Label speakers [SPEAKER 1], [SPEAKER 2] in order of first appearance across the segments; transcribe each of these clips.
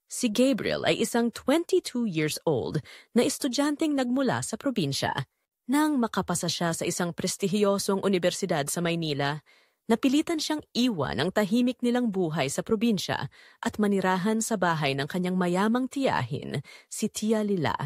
[SPEAKER 1] Si Gabriel ay isang 22 years old na estudyanteng nagmula sa probinsya. Nang makapasa siya sa isang prestihiyosong universidad sa Maynila, napilitan siyang iwan ang tahimik nilang buhay sa probinsya at manirahan sa bahay ng kanyang mayamang tiyahin, si Tia Lila.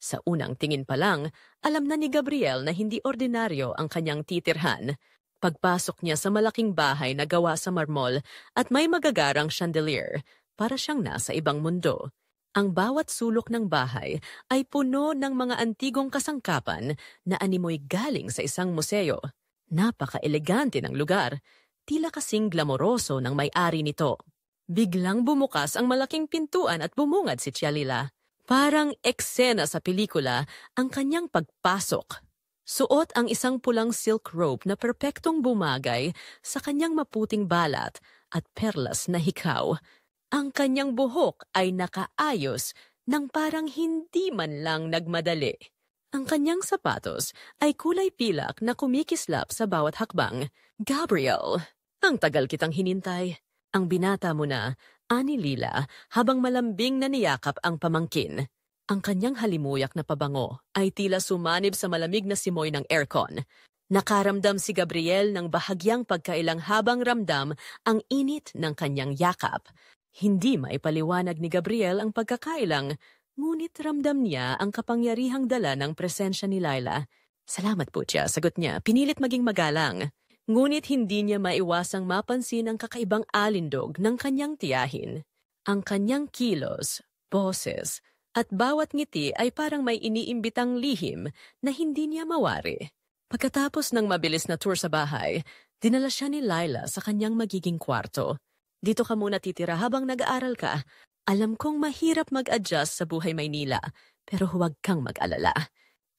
[SPEAKER 1] Sa unang tingin pa lang, alam na ni Gabriel na hindi ordinaryo ang kanyang titirhan. Pagpasok niya sa malaking bahay na gawa sa marmol at may magagarang chandelier, para siyang nasa ibang mundo. Ang bawat sulok ng bahay ay puno ng mga antigong kasangkapan na animoy galing sa isang museo. Napaka-elegante ng lugar, tila kasing glamoroso ng may-ari nito. Biglang bumukas ang malaking pintuan at bumungad si Tia Lila. Parang eksena sa pelikula ang kanyang pagpasok. Suot ang isang pulang silk robe na perpektong bumagay sa kanyang maputing balat at perlas na hikaw. Ang kanyang buhok ay nakaayos nang parang hindi man lang nagmadali. Ang kanyang sapatos ay kulay pilak na kumikislap sa bawat hakbang. Gabriel, ang tagal kitang hinintay. Ang binata mo na, ani Lila, habang malambing na niyakap ang pamangkin. Ang kanyang halimuyak na pabango ay tila sumanib sa malamig na simoy ng aircon. Nakaramdam si Gabriel ng bahagyang pagkailang habang ramdam ang init ng kanyang yakap. Hindi maipaliwanag ni Gabriel ang pagkakailang, ngunit ramdam niya ang kapangyarihang dala ng presensya ni Laila. Salamat po Tia, sagot niya, pinilit maging magalang. Ngunit hindi niya maiwasang mapansin ang kakaibang alindog ng kanyang tiyahin. Ang kanyang kilos, boses, at bawat ngiti ay parang may iniimbitang lihim na hindi niya mawari. Pagkatapos ng mabilis na tour sa bahay, dinala siya ni Laila sa kanyang magiging kwarto. Dito ka muna titira habang nag-aaral ka. Alam kong mahirap mag-adjust sa buhay Maynila, pero huwag kang mag-alala.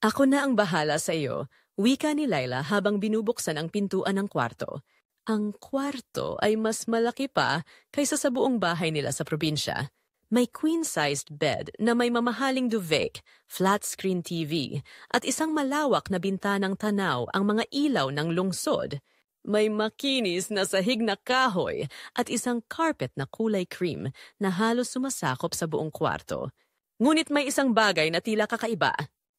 [SPEAKER 1] Ako na ang bahala sa iyo, wika ni Laila habang binubuksan ang pintuan ng kwarto. Ang kwarto ay mas malaki pa kaysa sa buong bahay nila sa probinsya. May queen-sized bed na may mamahaling duvet, flat-screen TV, at isang malawak na bintanang tanaw ang mga ilaw ng lungsod. May makinis na sahig na kahoy at isang carpet na kulay cream na halos sumasakop sa buong kwarto. Ngunit may isang bagay na tila kakaiba.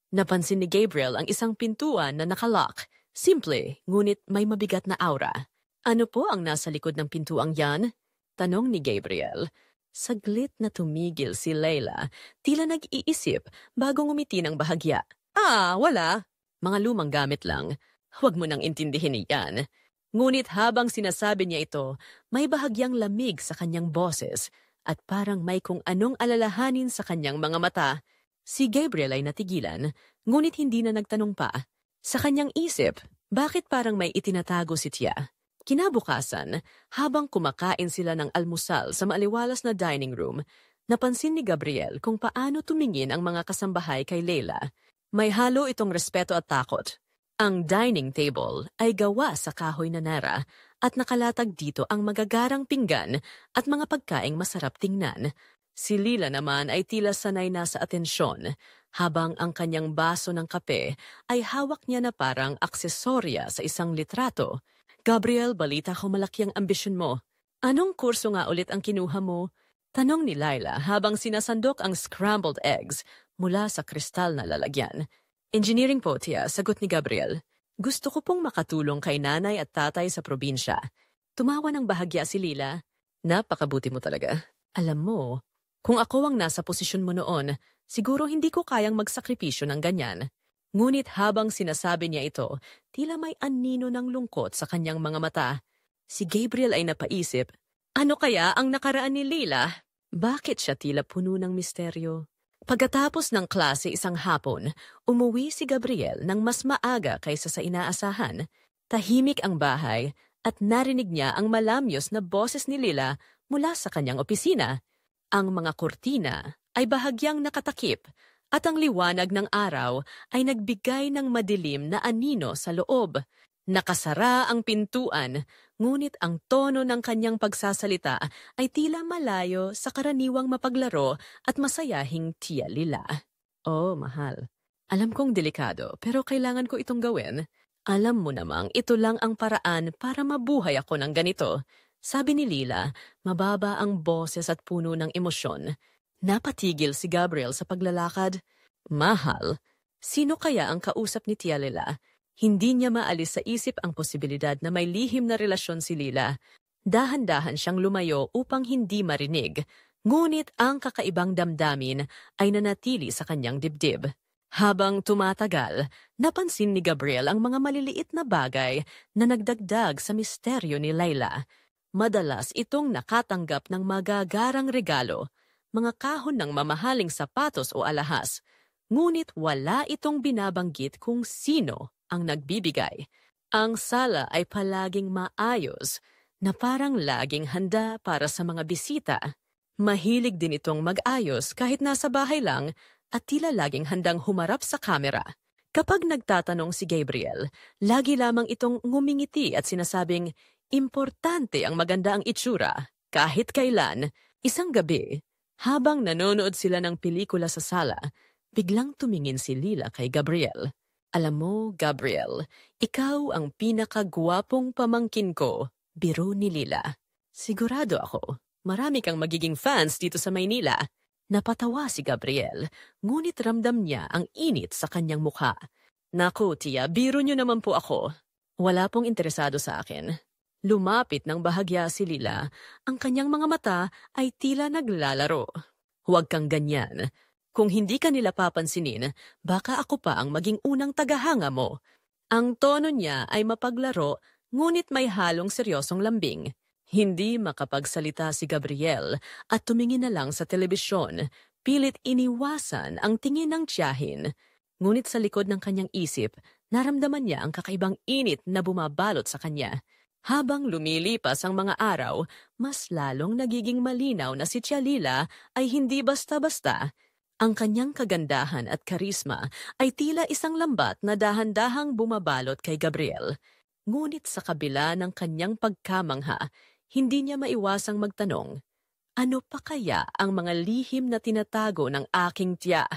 [SPEAKER 1] Napansin ni Gabriel ang isang pintuan na nakalock. Simple, ngunit may mabigat na aura. Ano po ang nasa likod ng pintuang yan? Tanong ni Gabriel. Saglit na tumigil si Leila, tila nag-iisip bago ngumiti ng bahagya. Wala. Mga lumang gamit lang. Huwag mo nang intindihin iyan. Ngunit habang sinasabi niya ito, may bahagyang lamig sa kanyang boses at parang may kung anong alalahanin sa kanyang mga mata. Si Gabriel ay natigilan, ngunit hindi na nagtanong pa. Sa kanyang isip, bakit parang may itinatago si Tia? Kinabukasan, habang kumakain sila ng almusal sa maaliwalas na dining room, napansin ni Gabriel kung paano tumingin ang mga kasambahay kay Leila. May halo itong respeto at takot. Ang dining table ay gawa sa kahoy na nara at nakalatag dito ang magagarang pinggan at mga pagkaing masarap tingnan. Si Lila naman ay tila sanay na sa atensyon, habang ang kanyang baso ng kape ay hawak niya na parang aksesorya sa isang litrato. Gabriel, balita ko malaki ang ambisyon mo. Anong kurso nga ulit ang kinuha mo? Tanong ni Laila habang sinasandok ang scrambled eggs mula sa kristal na lalagyan. Engineering po, Tia, sagot ni Gabriel. Gusto ko pong makatulong kay nanay at tatay sa probinsya. Tumawa ng bahagya si Lila. Napakabuti mo talaga. Alam mo, kung ako ang nasa posisyon mo noon, siguro hindi ko kayang magsakripisyo ng ganyan. Ngunit habang sinasabi niya ito, tila may anino ng lungkot sa kanyang mga mata. Si Gabriel ay napaisip, ano kaya ang nakaraan ni Lila? Bakit siya tila puno ng misteryo? Pagkatapos ng klase isang hapon, umuwi si Gabriel ng mas maaga kaysa sa inaasahan. Tahimik ang bahay at narinig niya ang malamyos na boses ni Lila mula sa kanyang opisina. Ang mga kurtina ay bahagyang nakatakip at ang liwanag ng araw ay nagbigay ng madilim na anino sa loob. Nakasara ang pintuan, ngunit ang tono ng kanyang pagsasalita ay tila malayo sa karaniwang mapaglaro at masayahing Tia Lila. Oh, mahal. Alam kong delikado, pero kailangan ko itong gawin. Alam mo namang ito lang ang paraan para mabuhay ako ng ganito. Sabi ni Lila, mababa ang boses at puno ng emosyon. Napatigil si Gabriel sa paglalakad. Mahal, sino kaya ang kausap ni Tia Lila? Hindi niya maalis sa isip ang posibilidad na may lihim na relasyon si Lila. Dahan-dahan siyang lumayo upang hindi marinig, ngunit ang kakaibang damdamin ay nanatili sa kanyang dibdib. Habang tumatagal, napansin ni Gabriel ang mga maliliit na bagay na nagdagdag sa misteryo ni Layla. Madalas itong nakatanggap ng magagarang regalo, mga kahon ng mamahaling sapatos o alahas, ngunit wala itong binabanggit kung sino ang nagbibigay. Ang sala ay palaging maayos, na parang laging handa para sa mga bisita. Mahilig din itong mag-ayos kahit nasa bahay lang at tila laging handang humarap sa kamera. Kapag nagtatanong si Gabriel, lagi lamang itong ngumingiti at sinasabing, importante ang maganda ang itsura, kahit kailan. Isang gabi, habang nanonood sila ng pelikula sa sala, biglang tumingin si Lila kay Gabriel. Alam mo, Gabriel, ikaw ang pinakagwapong pamangkin ko, biro ni Lila. Sigurado ako, marami kang magiging fans dito sa Maynila. Napatawa si Gabriel, ngunit ramdam niya ang init sa kanyang mukha. Naku, Tia, biro niyo naman po ako. Wala pong interesado sa akin. Lumapit ng bahagya si Lila, ang kanyang mga mata ay tila naglalaro. Huwag kang ganyan. Kung hindi ka nila papansinin, baka ako pa ang maging unang tagahanga mo. Ang tono niya ay mapaglaro, ngunit may halong seryosong lambing. Hindi makapagsalita si Gabriel at tumingin na lang sa telebisyon, pilit iniwasan ang tingin ng tiyahin. Ngunit sa likod ng kanyang isip, naramdaman niya ang kakaibang init na bumabalot sa kanya. Habang lumilipas ang mga araw, mas lalong nagiging malinaw na si Tia Lila ay hindi basta-basta. Ang kanyang kagandahan at karisma ay tila isang lambat na dahan-dahang bumabalot kay Gabriel. Ngunit sa kabila ng kanyang pagkamangha, hindi niya maiwasang magtanong, ano pa kaya ang mga lihim na tinatago ng aking tiya?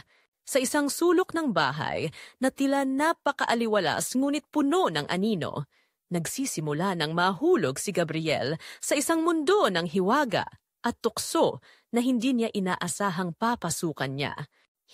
[SPEAKER 1] Sa isang sulok ng bahay na tila napakaaliwalas ngunit puno ng anino, nagsisimula ng mahulog si Gabriel sa isang mundo ng hiwaga at tukso na hindi niya inaasahang papasukan niya.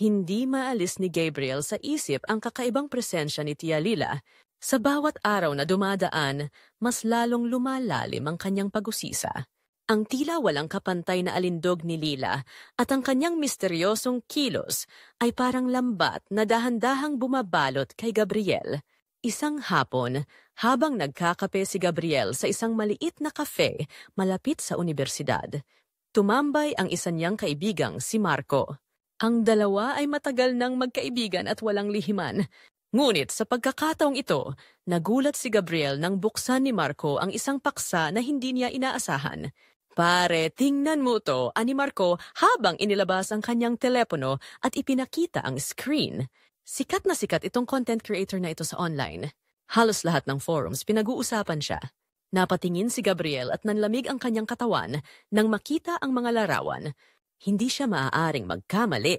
[SPEAKER 1] Hindi maalis ni Gabriel sa isip ang kakaibang presensya ni Tia Lila. Sa bawat araw na dumadaan, mas lalong lumalalim ang kanyang pag-usisa. Ang tila walang kapantay na alindog ni Lila at ang kanyang misteryosong kilos ay parang lambat na dahan-dahang bumabalot kay Gabriel. Isang hapon, habang nagkakape si Gabriel sa isang maliit na kafe malapit sa universidad, tumambay ang isa niyang kaibigang si Marco. Ang dalawa ay matagal nang magkaibigan at walang lihiman. Ngunit sa pagkakataong ito, nagulat si Gabriel nang buksan ni Marco ang isang paksa na hindi niya inaasahan. Pare, tingnan mo to, ani Marco habang inilabas ang kanyang telepono at ipinakita ang screen. Sikat na sikat itong content creator na ito sa online. Halos lahat ng forums pinag-uusapan siya. Napatingin si Gabriel at nanlamig ang kanyang katawan nang makita ang mga larawan. Hindi siya maaaring magkamali.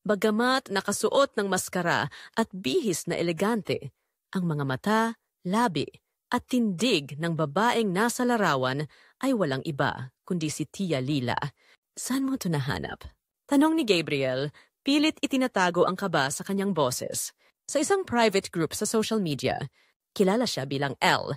[SPEAKER 1] Bagamat nakasuot ng maskara at bihis na elegante, ang mga mata, labi at tindig ng babaeng nasa larawan ay walang iba kundi si Tia Lila. Saan mo ito nahanap? Tanong ni Gabriel, pilit itinatago ang kaba sa kanyang boses. Sa isang private group sa social media, kilala siya bilang L.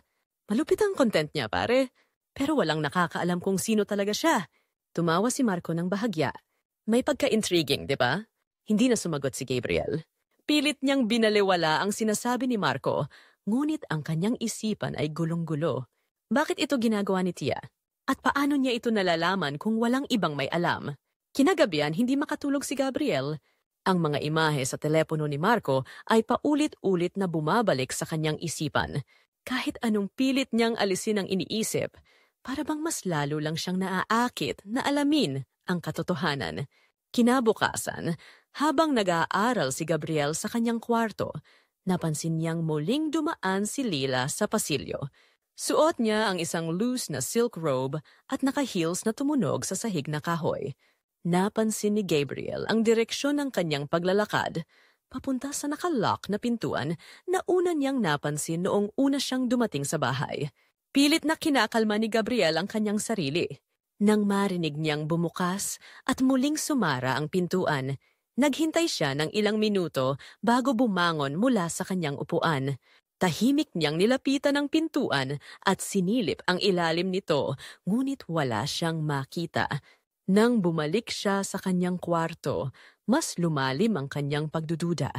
[SPEAKER 1] Malupit ang content niya, pare. Pero walang nakakaalam kung sino talaga siya. Tumawa si Marco ng bahagya. May pagka-intriguing, di ba? Hindi na sumagot si Gabriel. Pilit niyang binaliwala ang sinasabi ni Marco, ngunit ang kanyang isipan ay gulong-gulo. Bakit ito ginagawa ni Tia? At paano niya ito nalalaman kung walang ibang may alam? Kinagabihan, hindi makatulog si Gabriel. Ang mga imahe sa telepono ni Marco ay paulit-ulit na bumabalik sa kanyang isipan. Kahit anong pilit niyang alisin ang iniisip, para bang mas lalo lang siyang naaakit na alamin ang katotohanan. Kinabukasan, habang nag-aaral si Gabriel sa kanyang kwarto, napansin niyang muling dumaan si Lila sa pasilyo. Suot niya ang isang loose na silk robe at naka-heels na tumunog sa sahig na kahoy. Napansin ni Gabriel ang direksyon ng kanyang paglalakad, papunta sa nakalock na pintuan na una niyang napansin noong una siyang dumating sa bahay. Pilit na kinakalma ni Gabriel ang kanyang sarili. Nang marinig niyang bumukas at muling sumara ang pintuan, naghintay siya ng ilang minuto bago bumangon mula sa kanyang upuan. Tahimik niyang nilapitan ang pintuan at sinilip ang ilalim nito, ngunit wala siyang makita. Nang bumalik siya sa kanyang kwarto, mas lumalim ang kanyang pagdududa.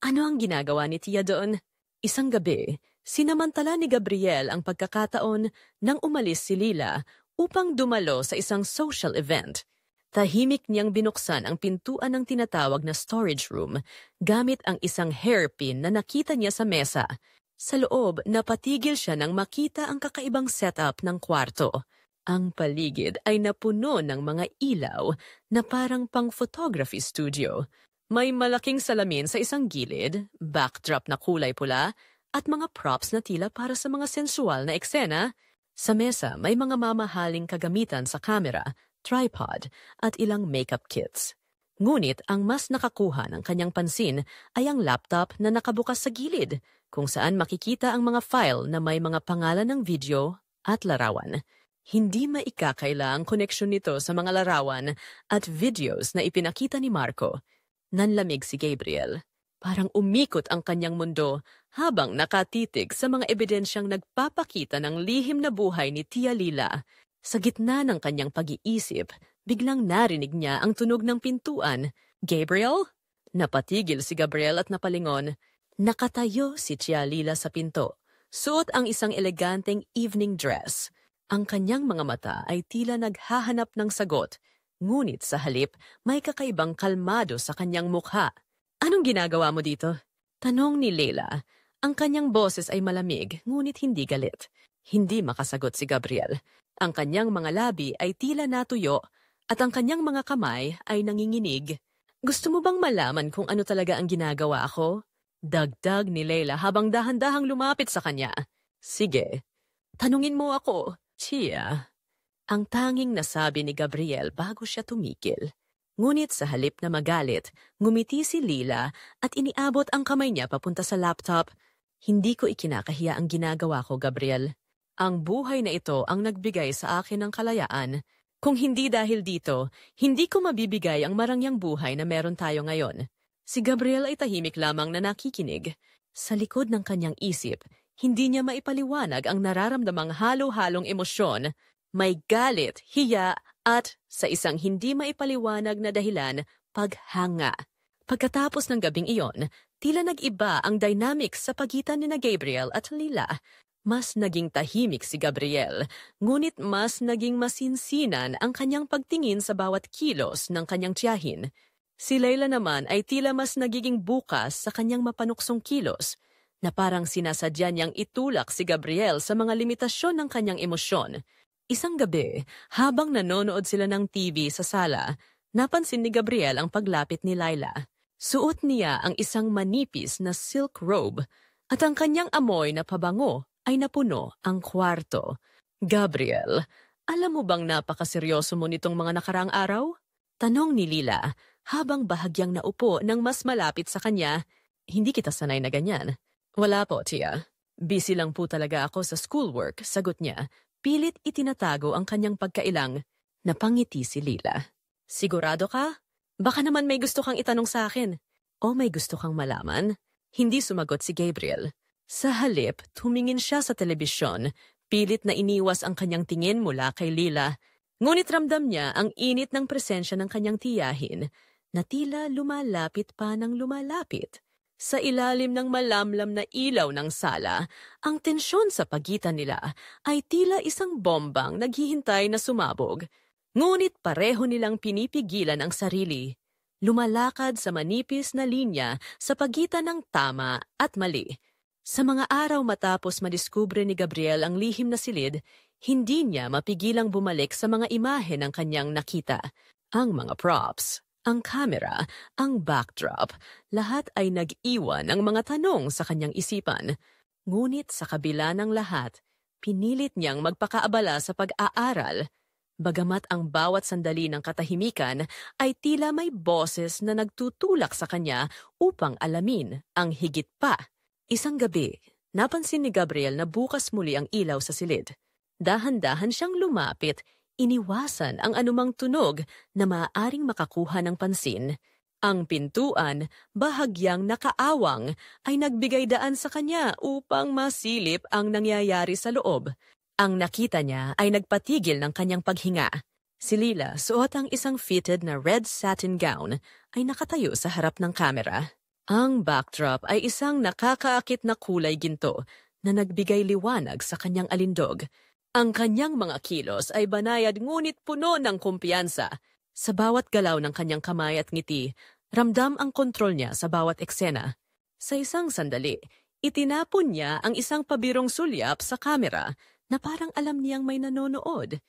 [SPEAKER 1] Ano ang ginagawa ni Tia doon? Isang gabi, sinamantala ni Gabriel ang pagkakataon nang umalis si Lila upang dumalo sa isang social event. Tahimik niyang binuksan ang pintuan ng tinatawag na storage room gamit ang isang hairpin na nakita niya sa mesa. Sa loob, napatigil siya nang makita ang kakaibang setup ng kwarto. Ang paligid ay napuno ng mga ilaw na parang pang-photography studio. May malaking salamin sa isang gilid, backdrop na kulay pula, at mga props na tila para sa mga sensual na eksena. Sa mesa, may mga mamahaling kagamitan sa camera, tripod, at ilang makeup kits. Ngunit ang mas nakakuha ng kanyang pansin ay ang laptop na nakabukas sa gilid, kung saan makikita ang mga file na may mga pangalan ng video at larawan. Hindi maikakaila ang koneksyon nito sa mga larawan at videos na ipinakita ni Marco. Nanlamig si Gabriel. Parang umikot ang kanyang mundo habang nakatitig sa mga ebidensyang nagpapakita ng lihim na buhay ni Tia Lila. Sa gitna ng kanyang pag-iisip, biglang narinig niya ang tunog ng pintuan. Gabriel? Napatigil si Gabriel at napalingon. Nakatayo si Tia Lila sa pinto. Suot ang isang eleganteng evening dress. Ang kanyang mga mata ay tila naghahanap ng sagot, ngunit sa halip may kakaibang kalmado sa kanyang mukha. Anong ginagawa mo dito? Tanong ni Leila. Ang kanyang boses ay malamig, ngunit hindi galit. Hindi makasagot si Gabriel. Ang kanyang mga labi ay tila natuyo at ang kanyang mga kamay ay nanginginig. Gusto mo bang malaman kung ano talaga ang ginagawa ko? Dagdag ni Leila habang dahan-dahang lumapit sa kanya. Sige, tanungin mo ako, Tia. Ang tanging nasabi ni Gabriel bago siya tumigil. Ngunit sa halip na magalit, ngumiti si Lila at iniabot ang kamay niya papunta sa laptop. Hindi ko ikinakahiya ang ginagawa ko, Gabriel. Ang buhay na ito ang nagbigay sa akin ng kalayaan. Kung hindi dahil dito, hindi ko mabibigay ang marangyang buhay na meron tayo ngayon. Si Gabriel ay tahimik lamang na nakikinig. Sa likod ng kanyang isip, hindi niya maipaliwanag ang nararamdamang halo-halong emosyon. May galit, hiya, at sa isang hindi maipaliwanag na dahilan, paghanga. Pagkatapos ng gabing iyon, tila nag-iba ang dynamics sa pagitan ni na Gabriel at Lila. Mas naging tahimik si Gabriel, ngunit mas naging masinsinan ang kanyang pagtingin sa bawat kilos ng kanyang tiyahin. Si Leila naman ay tila mas nagiging bukas sa kanyang mapanuksong kilos, na parang sinasadya niyang itulak si Gabriel sa mga limitasyon ng kanyang emosyon. Isang gabi, habang nanonood sila ng TV sa sala, napansin ni Gabriel ang paglapit ni Leila. Suot niya ang isang manipis na silk robe at ang kanyang amoy na pabango ay napuno ang kwarto. Gabriel, alam mo bang napakaseryoso mo nitong mga nakaraang araw? Tanong ni Lila habang bahagyang naupo nang mas malapit sa kanya. Hindi kita sanay na ganyan. Wala po, Tia. Busy lang po talaga ako sa schoolwork, sagot niya. Pilit itinatago ang kanyang pagkailang. Napangiti si Lila. Sigurado ka? Baka naman may gusto kang itanong sa akin. O may gusto kang malaman? Hindi sumagot si Gabriel. Sa halip, tumingin siya sa telebisyon. Pilit na iniwas ang kanyang tingin mula kay Lila. Ngunit ramdam niya ang init ng presensya ng kanyang tiyahin na tila lumalapit pa ng lumalapit. Sa ilalim ng malamlam na ilaw ng sala, ang tensyon sa pagitan nila ay tila isang bombang naghihintay na sumabog. Ngunit pareho nilang pinipigilan ang sarili. Lumalakad sa manipis na linya sa pagitan ng tama at mali. Sa mga araw matapos madiskubre ni Gabriel ang lihim na silid, hindi niya mapigilang bumalik sa mga imahe ng kanyang nakita. Ang mga props, ang camera, ang backdrop, lahat ay nag-iwan ng mga tanong sa kanyang isipan. Ngunit sa kabila ng lahat, pinilit niyang magpakaabala sa pag-aaral. Bagamat ang bawat sandali ng katahimikan ay tila may boses na nagtutulak sa kanya upang alamin ang higit pa. Isang gabi, napansin ni Gabriel na bukas muli ang ilaw sa silid. Dahan-dahan siyang lumapit, iniwasan ang anumang tunog na maaaring makakuha ng pansin. Ang pintuan, bahagyang nakaawang, ay nagbigay daan sa kanya upang masilip ang nangyayari sa loob. Ang nakita niya ay nagpatigil ng kanyang paghinga. Si Lila, suot ang isang fitted na red satin gown, ay nakatayo sa harap ng kamera. Ang backdrop ay isang nakakaakit na kulay ginto na nagbigay liwanag sa kanyang alindog. Ang kanyang mga kilos ay banayad ngunit puno ng kumpiyansa. Sa bawat galaw ng kanyang kamay at ngiti, ramdam ang kontrol niya sa bawat eksena. Sa isang sandali, itinapon niya ang isang pabirong sulyap sa kamera na parang alam niyang may nanonood.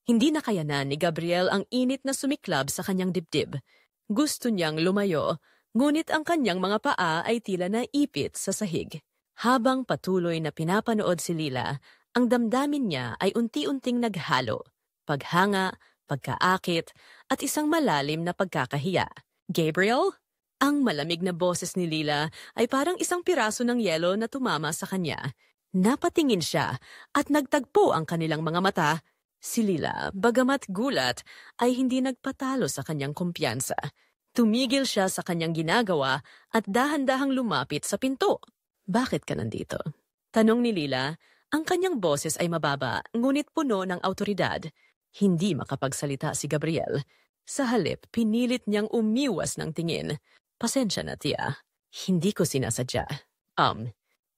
[SPEAKER 1] Hindi na kayanan ni Gabriel ang init na sumiklab sa kanyang dibdib. Gusto niyang lumayo, ngunit ang kanyang mga paa ay tila naipit sa sahig. Habang patuloy na pinapanood si Lila, ang damdamin niya ay unti-unting naghalo. Paghanga, pagkaakit, at isang malalim na pagkakahiya. Gabriel? Ang malamig na boses ni Lila ay parang isang piraso ng yelo na tumama sa kanya. Napatingin siya at nagtagpo ang kanilang mga mata. Si Lila, bagamat gulat, ay hindi nagpatalo sa kanyang kumpiyansa. Tumigil siya sa kanyang ginagawa at dahan-dahang lumapit sa pinto. Bakit ka nandito? Tanong ni Lila, ang kanyang boses ay mababa, ngunit puno ng autoridad. Hindi makapagsalita si Gabriel. Sa halip, pinilit niyang umiwas ng tingin. Pasensya na, Tia. Hindi ko sinasadya.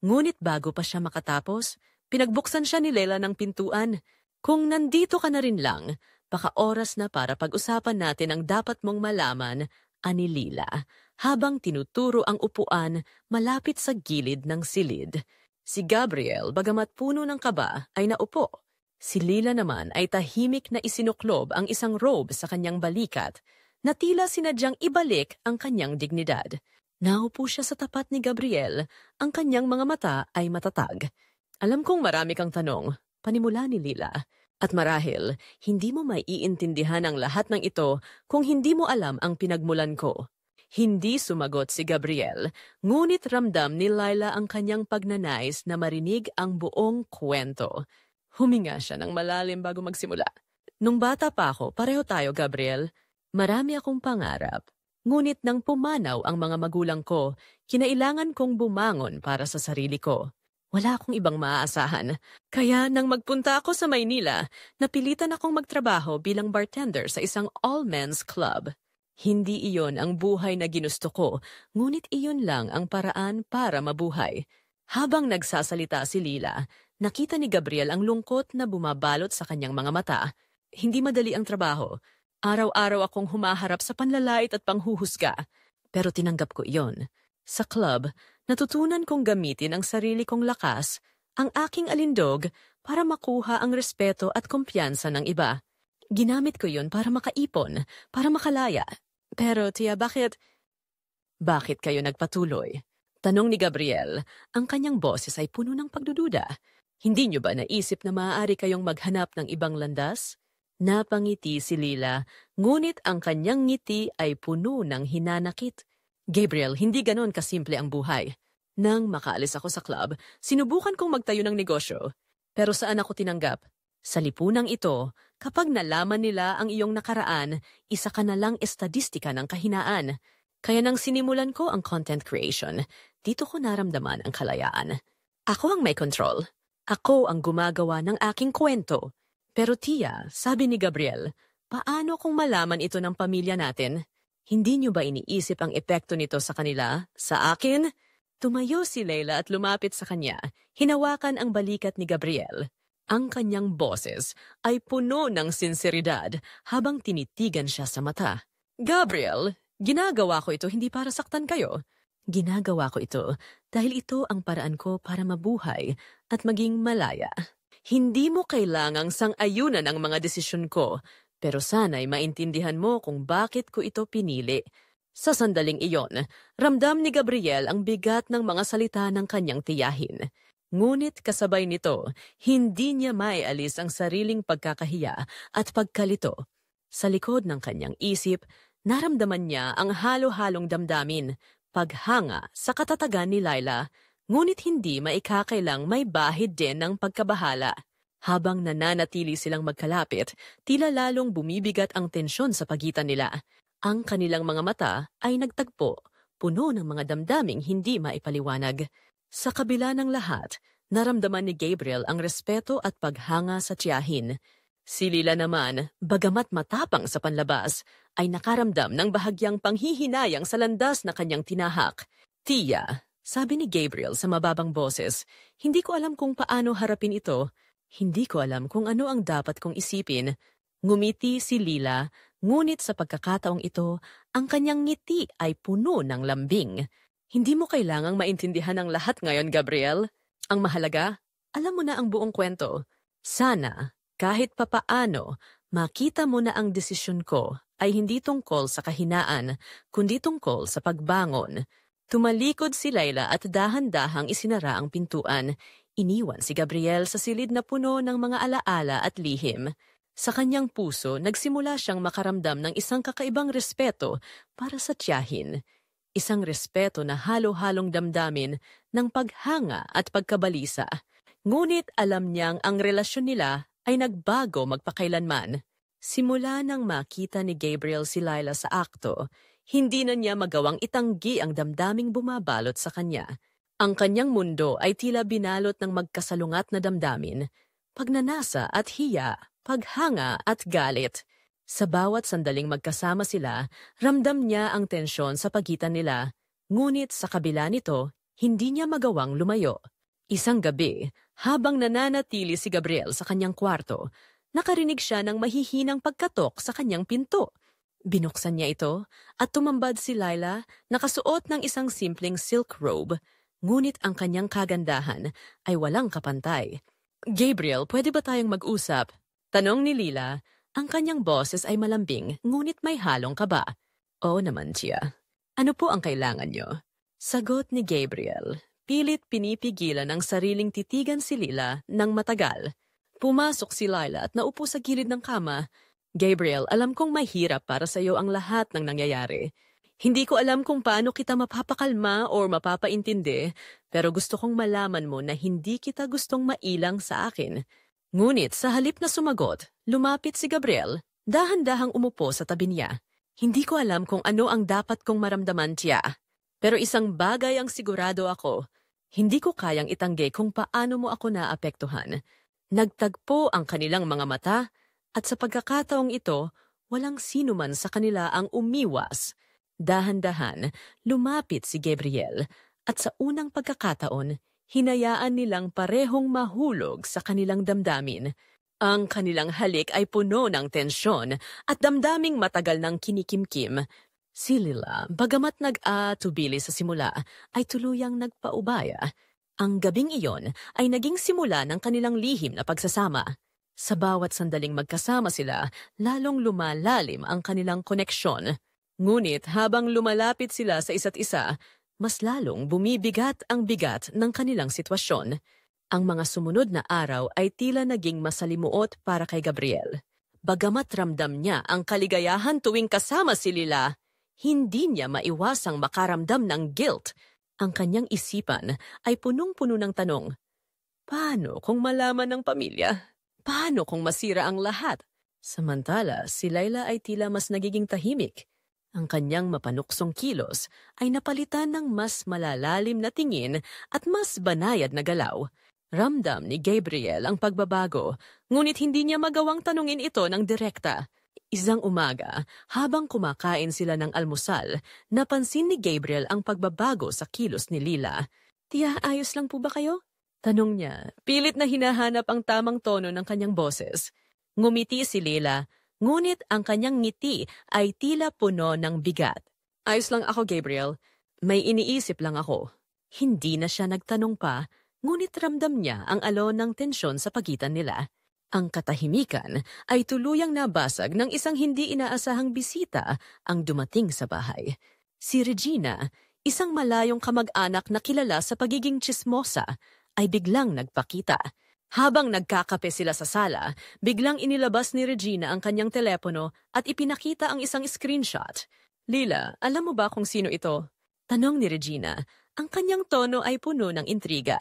[SPEAKER 1] Ngunit bago pa siya makatapos, pinagbuksan siya ni Lela ng pintuan. Kung nandito ka na rin lang, baka oras na para pag-usapan natin ang dapat mong malaman, ani Lila, habang tinuturo ang upuan malapit sa gilid ng silid. Si Gabriel, bagamat puno ng kaba, ay naupo. Si Lila naman ay tahimik na isinuklob ang isang robe sa kanyang balikat na tila sinadyang ibalik ang kanyang dignidad. Naupo siya sa tapat ni Gabriel, ang kanyang mga mata ay matatag. Alam kong marami kang tanong, panimula ni Lila, at marahil hindi mo maiintindihan ang lahat ng ito kung hindi mo alam ang pinagmulan ko. Hindi sumagot si Gabriel, ngunit ramdam ni Lila ang kanyang pagnanais na marinig ang buong kwento. Huminga siya ng malalim bago magsimula. Nung bata pa ako, pareho tayo, Gabriel. Marami akong pangarap. Ngunit nang pumanaw ang mga magulang ko, kinailangan kong bumangon para sa sarili ko. Wala akong ibang maaasahan. Kaya nang magpunta ako sa Maynila, napilitan akong magtrabaho bilang bartender sa isang all-men's club. Hindi iyon ang buhay na ginusto ko, ngunit iyon lang ang paraan para mabuhay. Habang nagsasalita si Lila, nakita ni Gabriel ang lungkot na bumabalot sa kanyang mga mata. Hindi madali ang trabaho. Araw-araw akong humaharap sa panlalait at panghuhusga. Pero tinanggap ko iyon. Sa club, natutunan kong gamitin ang sarili kong lakas, ang aking alindog, para makuha ang respeto at kumpiyansa ng iba. Ginamit ko yun para makaipon, para makalaya. Pero Tia, bakit kayo nagpatuloy? Tanong ni Gabriel, ang kanyang boses ay puno ng pagdududa. Hindi niyo ba naisip na maaari kayong maghanap ng ibang landas? Napangiti si Lila, ngunit ang kanyang ngiti ay puno ng hinanakit. Gabriel, hindi ganon kasimple ang buhay. Nang makaalis ako sa club, sinubukan kong magtayo ng negosyo. Pero saan ako tinanggap? Sa lipunang ito, kapag nalaman nila ang iyong nakaraan, isa ka na lang estadistika ng kahinaan. Kaya nang sinimulan ko ang content creation, dito ko naramdaman ang kalayaan. Ako ang may control. Ako ang gumagawa ng aking kwento. Pero Tia, sabi ni Gabriel, paano kung malaman ito ng pamilya natin? Hindi niyo ba iniisip ang epekto nito sa kanila? Sa akin? Tumayo si Leila at lumapit sa kanya. Hinawakan ang balikat ni Gabriel. Ang kanyang boses ay puno ng sinseridad habang tinitigan siya sa mata. Gabriel, ginagawa ko ito hindi para saktan kayo. Ginagawa ko ito dahil ito ang paraan ko para mabuhay at maging malaya. Hindi mo kailangang sang-ayunan ang mga desisyon ko, pero sana'y maintindihan mo kung bakit ko ito pinili. Sa sandaling iyon, ramdam ni Gabriel ang bigat ng mga salita ng kanyang tiyahin. Ngunit kasabay nito, hindi niya maialis ang sariling pagkakahiya at pagkalito. Sa likod ng kanyang isip, naramdaman niya ang halo-halong damdamin, paghanga sa katatagan ni Laila, ngunit hindi maikakailang may bahid din ng pagkabahala. Habang nananatili silang magkalapit, tila lalong bumibigat ang tensyon sa pagitan nila. Ang kanilang mga mata ay nagtagpo, puno ng mga damdaming hindi maipaliwanag. Sa kabila ng lahat, naramdaman ni Gabriel ang respeto at paghanga sa tiyahin. Si Lila naman, bagamat matapang sa panlabas, ay nakaramdam ng bahagyang panghihinayang sa landas na kanyang tinahak. "Tia," sabi ni Gabriel sa mababang boses, "hindi ko alam kung paano harapin ito. Hindi ko alam kung ano ang dapat kong isipin." Ngumiti si Lila, ngunit sa pagkakataong ito, ang kanyang ngiti ay puno ng lambing. "Hindi mo kailangang maintindihan ang lahat ngayon, Gabriel. Ang mahalaga, alam mo na ang buong kwento. Sana, kahit papaano, makita mo na ang desisyon ko ay hindi tungkol sa kahinaan, kundi tungkol sa pagbangon." Tumalikod si Layla at dahan-dahang isinara ang pintuan. Iniwan si Gabriel sa silid na puno ng mga alaala at lihim. Sa kanyang puso, nagsimula siyang makaramdam ng isang kakaibang respeto para sa tiyahin. Isang respeto na halo-halong damdamin ng paghanga at pagkabalisa. Ngunit alam niyang ang relasyon nila ay nagbago magpakailanman. Simula nang makita ni Gabriel si Layla sa akto, hindi na niya magawang itanggi ang damdaming bumabalot sa kanya. Ang kanyang mundo ay tila binalot ng magkasalungat na damdamin, pagnanasa at hiya, paghanga at galit. Sa bawat sandaling magkasama sila, ramdam niya ang tensyon sa pagitan nila. Ngunit sa kabila nito, hindi niya magawang lumayo. Isang gabi, habang nananatili si Gabriel sa kanyang kwarto, nakarinig siya ng mahihinang pagkatok sa kanyang pinto. Binuksan niya ito at tumambad si Layla, nakasuot ng isang simpleng silk robe. Ngunit ang kanyang kagandahan ay walang kapantay. "Gabriel, pwede ba tayong mag-usap?" Tanong ni Lila. Ang kanyang boses ay malambing, ngunit may halong kaba. "Oo naman, tiya. Ano po ang kailangan niyo?" Sagot ni Gabriel. Pilit pinipigilan ang sariling titigan si Lila ng matagal. Pumasok si Layla at naupo sa gilid ng kama. "Gabriel, alam kong mahirap para sa iyo ang lahat ng nangyayari. Hindi ko alam kung paano kita mapapakalma o mapapaintindi, pero gusto kong malaman mo na hindi kita gustong mailang sa akin." Ngunit sa halip na sumagot, lumapit si Gabriel, dahan-dahang umupo sa tabi niya. "Hindi ko alam kung ano ang dapat kong maramdaman, tiya. Pero isang bagay ang sigurado ako. Hindi ko kayang itanggi kung paano mo ako naapektuhan." Nagtagpo ang kanilang mga mata, at sa pagkakataong ito, walang sino man sa kanila ang umiwas. Dahan-dahan, lumapit si Gabriel, at sa unang pagkakataon, hinayaan nilang parehong mahulog sa kanilang damdamin. Ang kanilang halik ay puno ng tensyon at damdaming matagal ng kinikimkim. Si Lila, bagamat nag-atubili sa simula, ay tuluyang nagpaubaya. Ang gabing iyon ay naging simula ng kanilang lihim na pagsasama. Sa bawat sandaling magkasama sila, lalong lumalalim ang kanilang koneksyon. Ngunit habang lumalapit sila sa isa't isa, mas lalong bumibigat ang bigat ng kanilang sitwasyon. Ang mga sumunod na araw ay tila naging masalimuot para kay Gabriel. Bagamat ramdam niya ang kaligayahan tuwing kasama si Lila, hindi niya maiwasang makaramdam ng guilt. Ang kanyang isipan ay punong-puno ng tanong, paano kung malaman ng pamilya? Paano kung masira ang lahat? Samantala, si Layla ay tila mas nagiging tahimik. Ang kanyang mapanuksong kilos ay napalitan ng mas malalalim na tingin at mas banayad na galaw. Ramdam ni Gabriel ang pagbabago, ngunit hindi niya magawang tanungin ito ng direkta. Isang umaga, habang kumakain sila ng almusal, napansin ni Gabriel ang pagbabago sa kilos ni Lila. "Tiya, ayos lang po ba kayo?" tanong niya. Pilit na hinahanap ang tamang tono ng kanyang boses. Ngumiti si Lila, ngunit ang kanyang ngiti ay tila puno ng bigat. "Ayos lang ako, Gabriel. May iniisip lang ako." Hindi na siya nagtanong pa, ngunit ramdam niya ang alon ng tensyon sa pagitan nila. Ang katahimikan ay tuluyang nabasag ng isang hindi inaasahang bisita ang dumating sa bahay. Si Regina, isang malayong kamag-anak na kilala sa pagiging tsismosa, ay biglang nagpakita. Habang nagkakape sila sa sala, biglang inilabas ni Regina ang kanyang telepono at ipinakita ang isang screenshot. "Lila, alam mo ba kung sino ito?" tanong ni Regina. Ang kanyang tono ay puno ng intriga.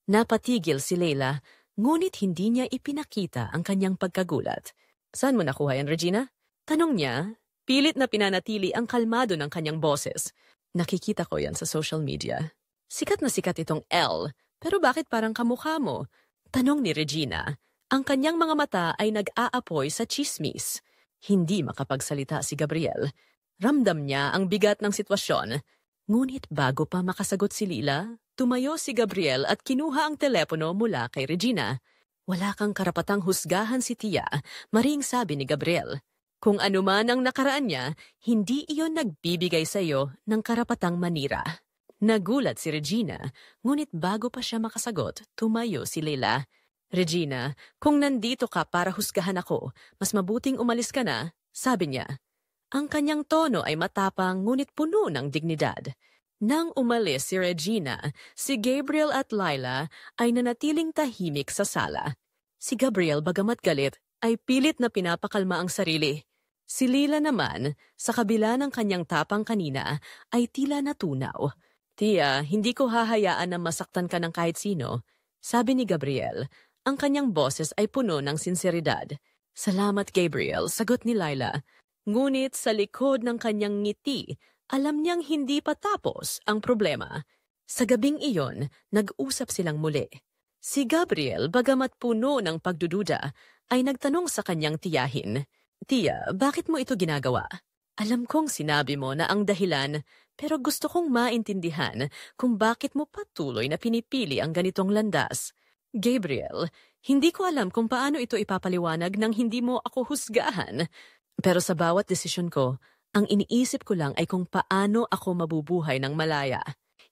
[SPEAKER 1] Napatigil si Leila, ngunit hindi niya ipinakita ang kanyang pagkagulat. Saan mo nakuha yan, Regina? Tanong niya, pilit na pinanatili ang kalmado ng kanyang boses. Nakikita ko yan sa social media. Sikat na sikat itong L, pero bakit parang kamukha mo? Tanong ni Regina. Ang kanyang mga mata ay nag-aapoy sa chismis. Hindi makapagsalita si Gabriel. Ramdam niya ang bigat ng sitwasyon. Ngunit bago pa makasagot si Lila, tumayo si Gabriel at kinuha ang telepono mula kay Regina. Wala kang karapatang husgahan si Tia, maring sabi ni Gabriel. Kung ano man ang nakaraan niya, hindi iyon nagbibigay sa iyo ng karapatang manira. Nagulat si Regina, ngunit bago pa siya makasagot, tumayo si Lila. Regina, kung nandito ka para husgahan ako, mas mabuting umalis ka na, sabi niya. Ang kanyang tono ay matapang ngunit puno ng dignidad. Nang umalis si Regina, si Gabriel at Lila ay nanatiling tahimik sa sala. Si Gabriel, bagamat galit, ay pilit na pinapakalma ang sarili. Si Lila naman, sa kabila ng kanyang tapang kanina, ay tila natunaw. Tia, hindi ko hahayaan na masaktan ka ng kahit sino, sabi ni Gabriel. Ang kanyang boses ay puno ng sinseridad. Salamat, Gabriel, sagot ni Lila. Ngunit sa likod ng kanyang ngiti, alam niyang hindi pa tapos ang problema. Sa gabing iyon, nag-usap silang muli. Si Gabriel, bagamat puno ng pagdududa, ay nagtanong sa kanyang tiyahin, Tia, bakit mo ito ginagawa? Alam kong sinabi mo na ang dahilan, pero gusto kong maintindihan kung bakit mo patuloy na pinipili ang ganitong landas. Gabriel, hindi ko alam kung paano ito ipapaliwanag nang hindi mo ako husgahan. Pero sa bawat desisyon ko, ang iniisip ko lang ay kung paano ako mabubuhay ng malaya.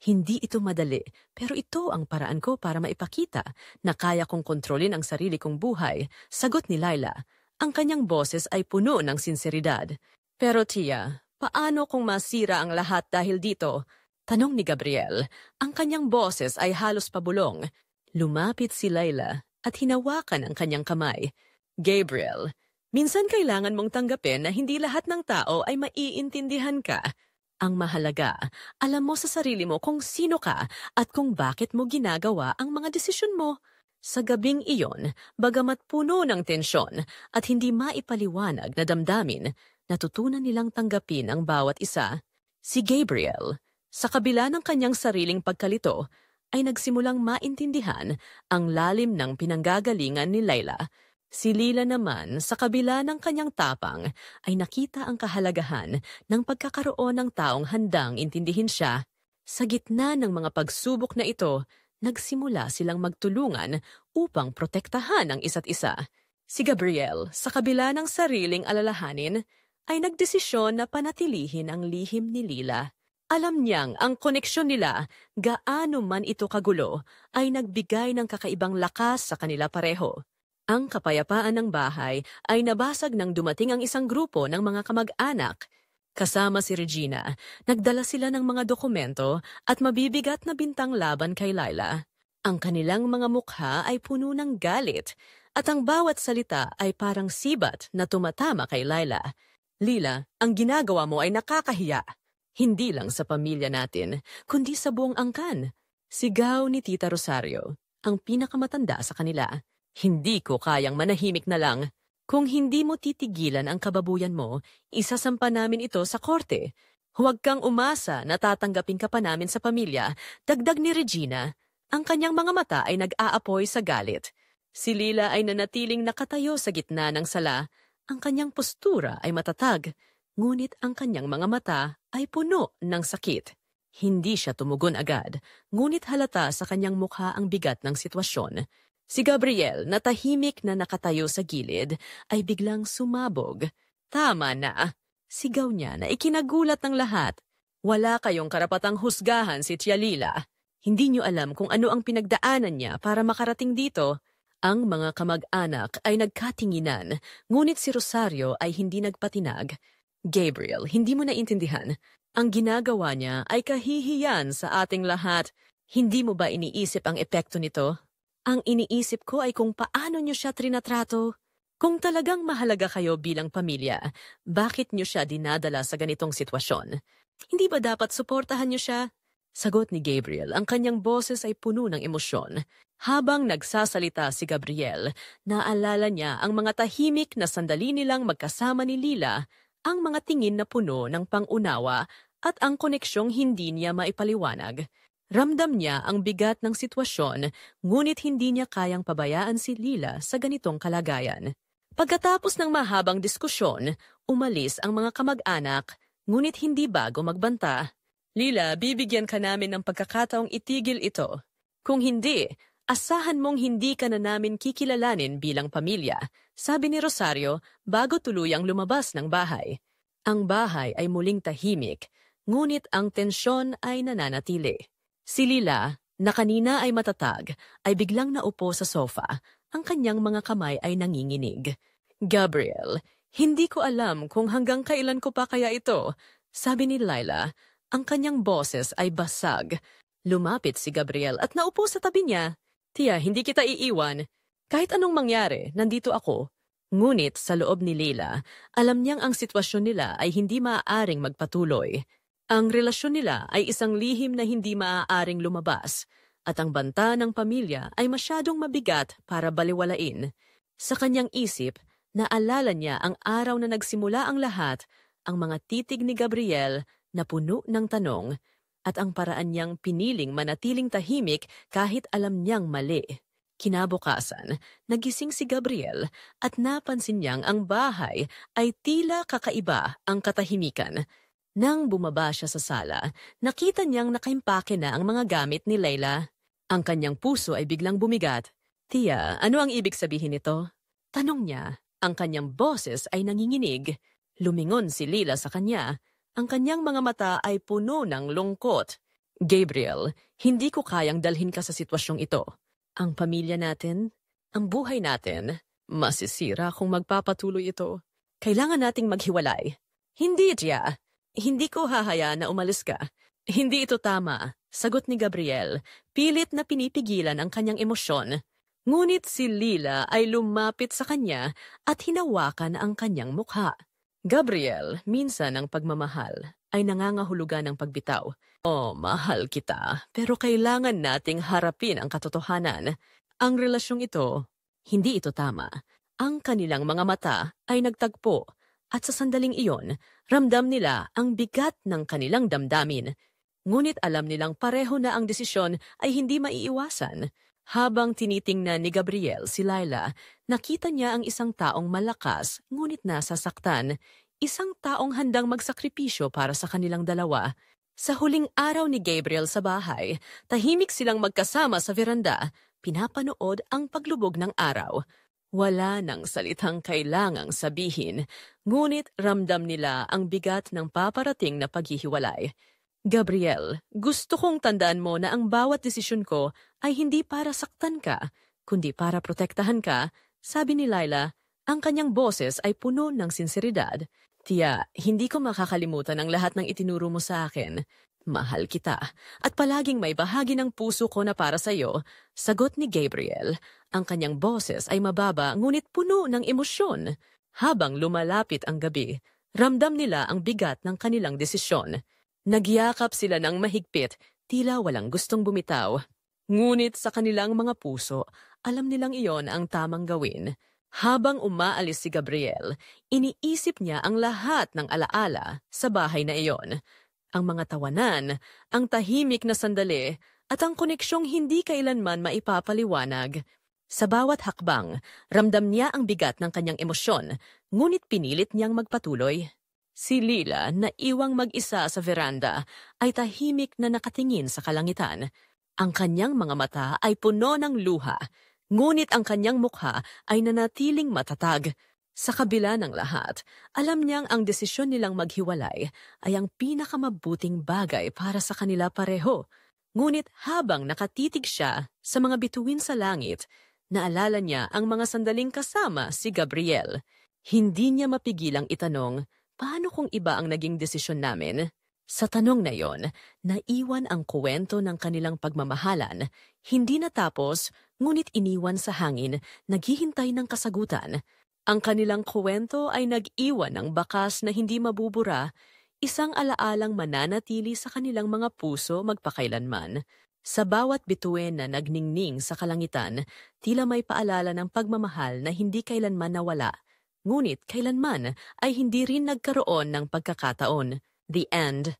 [SPEAKER 1] Hindi ito madali, pero ito ang paraan ko para maipakita na kaya kong kontrolin ang sarili kong buhay, sagot ni Lila. Ang kanyang boses ay puno ng sinseridad. Pero Tia, paano kung masira ang lahat dahil dito? Tanong ni Gabriel. Ang kanyang boses ay halos pabulong. Lumapit si Lila at hinawakan ang kanyang kamay. Gabriel, minsan kailangan mong tanggapin na hindi lahat ng tao ay maiintindihan ka. Ang mahalaga, alam mo sa sarili mo kung sino ka at kung bakit mo ginagawa ang mga desisyon mo. Sa gabing iyon, bagamat puno ng tensyon at hindi maipaliwanag na damdamin, natutunan nilang tanggapin ang bawat isa. Si Gabriel, sa kabila ng kanyang sariling pagkalito, ay nagsimulang maintindihan ang lalim ng pinanggagalingan ni Lila. Si Lila naman, sa kabila ng kanyang tapang, ay nakita ang kahalagahan ng pagkakaroon ng taong handang intindihin siya. Sa gitna ng mga pagsubok na ito, nagsimula silang magtulungan upang protektahan ang isa't isa. Si Gabriel, sa kabila ng sariling alalahanin, ay nagdesisyon na panatilihin ang lihim ni Lila. Alam niyang ang koneksyon nila, gaano man ito kagulo, ay nagbigay ng kakaibang lakas sa kanila pareho. Ang kapayapaan ng bahay ay nabasag nang dumating ang isang grupo ng mga kamag-anak. Kasama si Regina, nagdala sila ng mga dokumento at mabibigat na bintang laban kay Lila. Ang kanilang mga mukha ay puno ng galit at ang bawat salita ay parang sibat na tumatama kay Lila. Lila, ang ginagawa mo ay nakakahiya. Hindi lang sa pamilya natin, kundi sa buong angkan. Sigaw ni Tita Rosario, ang pinakamatanda sa kanila. Hindi ko kayang manahimik na lang. Kung hindi mo titigilan ang kababuyan mo, isasampa namin ito sa korte. Huwag kang umasa na tatanggapin ka pa namin sa pamilya, dagdag ni Regina. Ang kanyang mga mata ay nag-aapoy sa galit. Si Lila ay nanatiling nakatayo sa gitna ng sala. Ang kanyang postura ay matatag. Ngunit ang kanyang mga mata ay puno ng sakit. Hindi siya tumugon agad, ngunit halata sa kanyang mukha ang bigat ng sitwasyon. Si Gabriel, na tahimik na nakatayo sa gilid, ay biglang sumabog. Tama na, sigaw niya na ikinagulat ng lahat. Wala kayong karapatang husgahan si Tia Lila. Hindi niyo alam kung ano ang pinagdaanan niya para makarating dito. Ang mga kamag-anak ay nagkatinginan, ngunit si Rosario ay hindi nagpatinag. Gabriel, hindi mo naintindihan. Ang ginagawa niya ay kahihiyan sa ating lahat. Hindi mo ba iniisip ang epekto nito? Ang iniisip ko ay kung paano niyo siya trinatrato. Kung talagang mahalaga kayo bilang pamilya, bakit niyo siya dinadala sa ganitong sitwasyon? Hindi ba dapat suportahan niyo siya? Sagot ni Gabriel, ang kanyang boses ay puno ng emosyon. Habang nagsasalita si Gabriel, naalala niya ang mga tahimik na sandali nilang magkasama ni Lila, ang mga tingin na puno ng pangunawa at ang koneksyong hindi niya maipaliwanag. Ramdam niya ang bigat ng sitwasyon, ngunit hindi niya kayang pabayaan si Lila sa ganitong kalagayan. Pagkatapos ng mahabang diskusyon, umalis ang mga kamag-anak, ngunit hindi bago magbanta. Lila, bibigyan ka namin ng pagkakataong itigil ito. Kung hindi, asahan mong hindi ka na namin kikilalanin bilang pamilya, sabi ni Rosario bago tuluyang lumabas ng bahay. Ang bahay ay muling tahimik, ngunit ang tensyon ay nananatili. Si Lila, na kanina ay matatag, ay biglang naupo sa sofa. Ang kanyang mga kamay ay nanginginig. Gabriel, hindi ko alam kung hanggang kailan ko pa kaya ito, sabi ni Lila. Ang kanyang boses ay basag. Lumapit si Gabriel at naupo sa tabi niya. Tia, hindi kita iiwan. Kahit anong mangyari, nandito ako. Ngunit sa loob ni Lila, alam niyang ang sitwasyon nila ay hindi maaaring magpatuloy. Ang relasyon nila ay isang lihim na hindi maaaring lumabas, at ang banta ng pamilya ay masyadong mabigat para baliwalain. Sa kanyang isip, naalala niya ang araw na nagsimula ang lahat, ang mga titig ni Gabriel na puno ng tanong, at ang paraan niyang piniling manatiling tahimik kahit alam niyang mali. Kinabukasan, nagising si Gabriel at napansin niyang ang bahay ay tila kakaiba ang katahimikan. Nang bumaba siya sa sala, nakita niyang nakaimpake na ang mga gamit ni Layla. Ang kanyang puso ay biglang bumigat. Tia, ano ang ibig sabihin nito? Tanong niya. Ang kanyang boses ay nanginginig. Lumingon si Lila sa kanya. Ang kanyang mga mata ay puno ng lungkot. Gabriel, hindi ko kayang dalhin ka sa sitwasyong ito. Ang pamilya natin, ang buhay natin, masisira kung magpapatuloy ito. Kailangan nating maghiwalay. Hindi, Tia. Hindi ko hahayaan na umalis ka. Hindi ito tama, sagot ni Gabriel, pilit na pinipigilan ang kanyang emosyon. Ngunit si Lila ay lumapit sa kanya at hinawakan ang kanyang mukha. Gabriel, minsan ang pagmamahal ay nangangahulugan ng pagbitaw. Oh, mahal kita, pero kailangan nating harapin ang katotohanan. Ang relasyong ito, hindi ito tama. Ang kanilang mga mata ay nagtagpo at sa sandaling iyon, ramdam nila ang bigat ng kanilang damdamin. Ngunit alam nilang pareho na ang desisyon ay hindi maiiwasan. Habang tinitingnan ni Gabriel si Layla, nakita niya ang isang taong malakas ngunit nasasaktan, isang taong handang magsakripisyo para sa kanilang dalawa. Sa huling araw ni Gabriel sa bahay, tahimik silang magkasama sa veranda, pinapanood ang paglubog ng araw. Wala nang salitang kailangang sabihin, ngunit ramdam nila ang bigat ng paparating na paghihiwalay. Gabriel, gusto kong tandaan mo na ang bawat desisyon ko ay hindi para saktan ka, kundi para protektahan ka, sabi ni Layla. Ang kanyang boses ay puno ng sinseridad. Tia, hindi ko makakalimutan ang lahat ng itinuro mo sa akin. Mahal kita, at palaging may bahagi ng puso ko na para sa iyo, sagot ni Gabriel. Ang kanyang boses ay mababa ngunit puno ng emosyon. Habang lumalapit ang gabi, ramdam nila ang bigat ng kanilang desisyon. Nagyakap sila ng mahigpit, tila walang gustong bumitaw. Ngunit sa kanilang mga puso, alam nilang iyon ang tamang gawin. Habang umaalis si Gabriel, iniisip niya ang lahat ng alaala sa bahay na iyon. Ang mga tawanan, ang tahimik na sandali, at ang koneksyong hindi kailanman maipapaliwanag. Sa bawat hakbang, ramdam niya ang bigat ng kanyang emosyon, ngunit pinilit niyang magpatuloy. Si Lila, na iwang mag-isa sa veranda, ay tahimik na nakatingin sa kalangitan. Ang kanyang mga mata ay puno ng luha, ngunit ang kanyang mukha ay nanatiling matatag. Sa kabila ng lahat, alam niyang ang desisyon nilang maghiwalay ay ang pinakamabuting bagay para sa kanila pareho. Ngunit habang nakatitig siya sa mga bituin sa langit, naalala niya ang mga sandaling kasama si Gabriel. Hindi niya mapigilang itanong, paano kung iba ang naging desisyon namin? Sa tanong na yon, naiwan ang kwento ng kanilang pagmamahalan. Hindi natapos, ngunit iniwan sa hangin, naghihintay ng kasagutan. Ang kanilang kwento ay nag-iwan ng bakas na hindi mabubura, Isang alaalang mananatili sa kanilang mga puso magpakailanman. Sa bawat bituin na nagningning sa kalangitan, tila may paalala ng pagmamahal na hindi kailanman nawala. Ngunit kailanman ay hindi rin nagkaroon ng pagkakataon. The End.